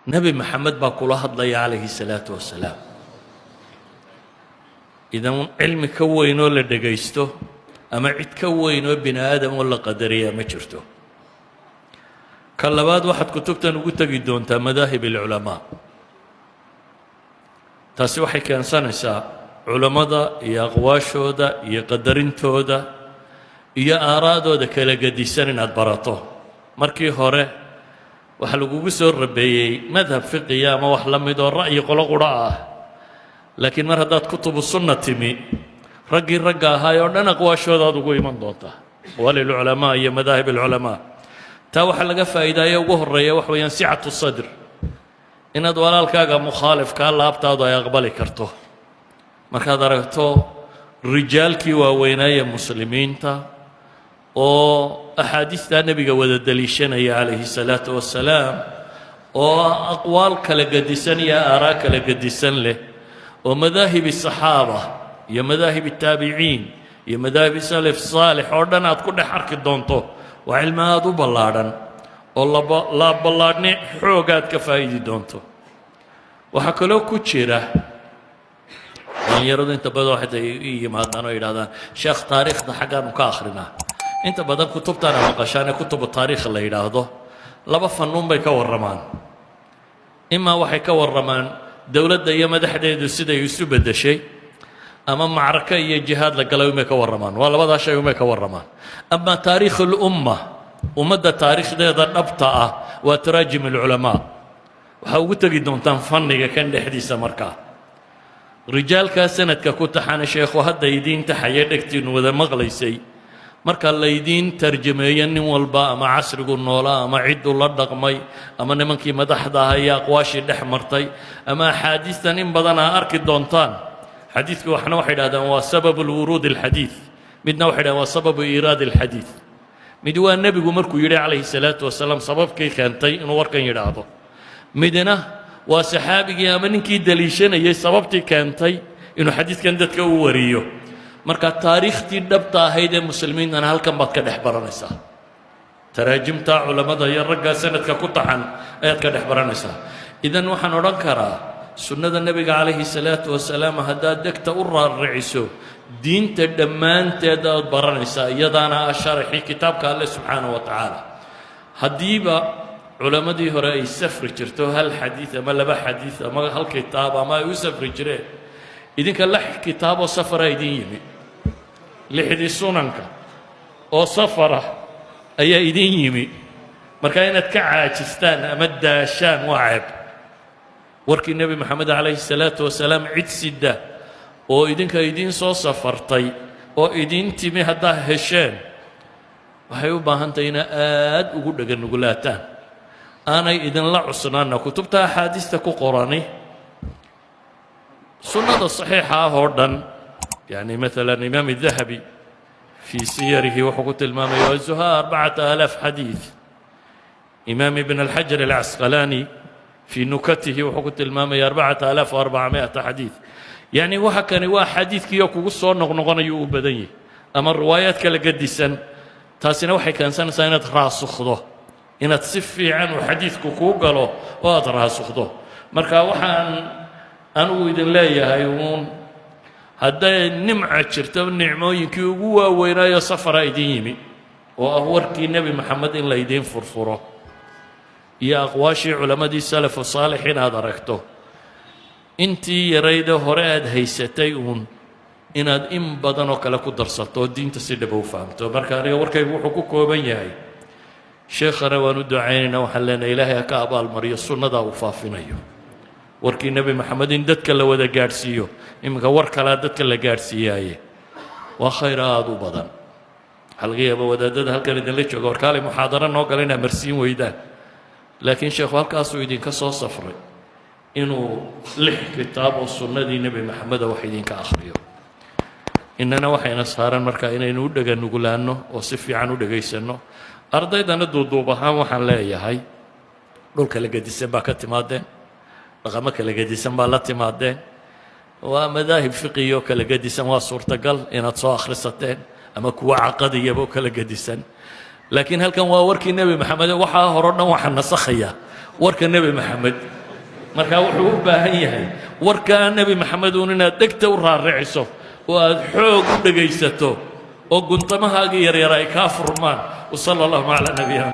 نبي محمد باكل هضلي عليه الصلاة والسلام إذا علم كوينو لدقيسته أما عد كوينو بن آدم ولا قدرية ما جرته كاللباد واحد كتبت نقول قدون مذاهب العلماء تاسي waxay keensanaysaa culimada iyo aqwaashooda iyo qadarintooda iyo aaraadooda kala gadisan inaad barato markii hore waxa lagugu soo rabeeyay madhab fiqi ama wax la mid oo ra'yi qolo qura ah laakiin mar hadaad kutubu sunnah timi ragii ragga ahaa oo dhan aqwaashooda aad ugu iman doontaa walil ulama iyo madahib al ulama taa waxa laga faa'iideeyo ugu horeeya wax weeyaan sicatu sadr inaad walaalkaaga mukhaalifka laabtaadu ay aqbali karto markaad aragto rijaalkii waaweynaaye muslimiinta oo axaadiista nabiga wada daliishanaya calayhi salaatu wassalaam oo aqwaal kala gadisan iyo aaraa kala gadisan leh oo madaahib saxaaba iyo madaahib taabiciin iyo madaahib salaf saalix oo dhan aad ku dhex arki doonto waa cilmi aad u ballaadhan oo la ballaadhne xoogaad ka faa'iidi doonto waxaa kaloo ku jira dhalinyaradu inta badan waxay yimaadaan oo yidhahdaan sheekh taariikhda xaggaanu ka akhrinaa inta badan kutubtaana maqashaane kutubu taariikh la yidhaahdo laba fannuun bay ka warramaan imaa waxay ka warramaan dowladda iyo madaxdeedu siday isu beddeshay ama macraka iyo jihaad la galay umay ka warramaan waa labadaa shay umay ka warramaan ama taariikhu lumma ummadda taariikhdeeda dhabta ah waa taraajim alculamaa waxaa ugu tegi doontaan fanniga kan dhexdiisa markaa rijaalkaa sanadka ku taxana sheekhu hadda idiin taxaya dhegtiinu wada maqlaysay marka laydiin tarjameeyo nin walba ama casrigu noolaa ama cidduu la dhaqmay ama nimankii madaxda ahaa iyo aqwaashii dhex martay ama axaadiistan in badan aa arki doontaan xadiidku waxna waxay idhahdaan waa sababu lwuruud alxadiid midna waxay idhahdaan waa sababu iiraad alxadiid mid waa nebigu markuu yidhi calayhi salaatu wasalaam sababkii keentay inuu warkan yidhaahdo midna waa saxaabigii ama ninkii daliishanayay sababtii keentay inuu xadiidkan dadka u wariyo marka taariikhtii dhabta ahayd ee muslimiintana halkan baad ka dhex baranaysaa taraajimta culamada iyo ragga sanadka ku taxan ayaad ka dhex baranaysaa idan waxaan odhan karaa sunnada nebiga calayhi salaatu wasalaam haddaad degta u raariciso diinta dhammaanteed aad baranaysaa iyadaana ah sharaxii kitaabka alle subxaanahu wa tacaala haddiiba culamadii hore ay safri jirto hal xadiid ama laba xadiid ama hal kitaab ama ay u safri jireen idinka lix kitaaboo safara idin yimi lixdii sunanka oo safara ayaa idin yimi marka inaad ka caajistaan ama daashaan waa ceeb warkii nebi maxamed calayhi salaatu wasalaam cid sida oo idinka idiin soo safartay oo idiin timi haddaa hesheen waxay u baahan tahay ina aad ugu dhaganugulaataan aanay idinla cusnaana kutubta axaadiista ku qorani sunnada saxiixa ah oo dhan yani maalan imaam الdahabi fii siyarihi wuxuu ku tilmaamaya wazuhaa 4000 xadiid imaam ibn alxajar alcasqalaani fii nukatihi wuxuu ku tilmaamaya 4400 xadiid yani waxa kani waa xadiidkiiyo kugu soo noqnoqonayo u badan yahay ama riwaayaad kala gadisan taasina waxay keensanaysaa inaad raasukhdo inaad si fiican uu xadiidku kuu galo oo aad raasukhdo marka waxaan anugu idin leeyahay uun hadday nimca jirto nicmooyinkii ugu waaweynaayo safara idin yimi oo ah warkii nebi maxamed in laydiin furfuro iyo aqwaashii culammadii salafu saalix inaad aragto intii yarayda hore aad haysatay uun inaad in badan oo kale ku darsato oo diinta si dhaba u fahamto marka aniga warkaygu wuxuu ku kooban yahay sheekhana waan u ducaynaynaa waxaan leenahay ilaahay ha ka abaalmariyo sunnadaa uu faafinayo warkii nebi maxamed in dadka la wada gaadhsiiyo iminka war kalea dadka la gaadhsiiyaaye waa khayr aad u badan waxaa laga yaaba wadaadada halkan idinla jooga warkaalay muxaadaro noo gala inaa marsiin weydaan laakiin sheekhu halkaasuu idinka soo safray inuu 6 kitaab oo sunnadii nebi maxameda wax idinka akhriyo innana waxayna saaran markaa inaynu u dhaganugulaanno oo si fiican u dhegaysanno ardaydana duuduub ahaan waxaan leeyahay dhul kala gedisan baa ka timaadeen dhaqamo kala gedisan baa la timaadeen waa madaahib fiqiyo kala gedisan waa suurtagal inaad soo akhrisateen ama kuwa caqadiyaba kala gedisan laakiin halkan waa warkii nebi maxamed waxaa hore o dhan waxaa nasakhaya warka nebi maxamed marka wuxuu u baahan yahay warkaa nebi maxameduun inaad dhegta u raariciso oo aad xoog u dhegaysato oo guntamahaaga yaryar ay kaa furmaan wasala allahu calaa nabiyina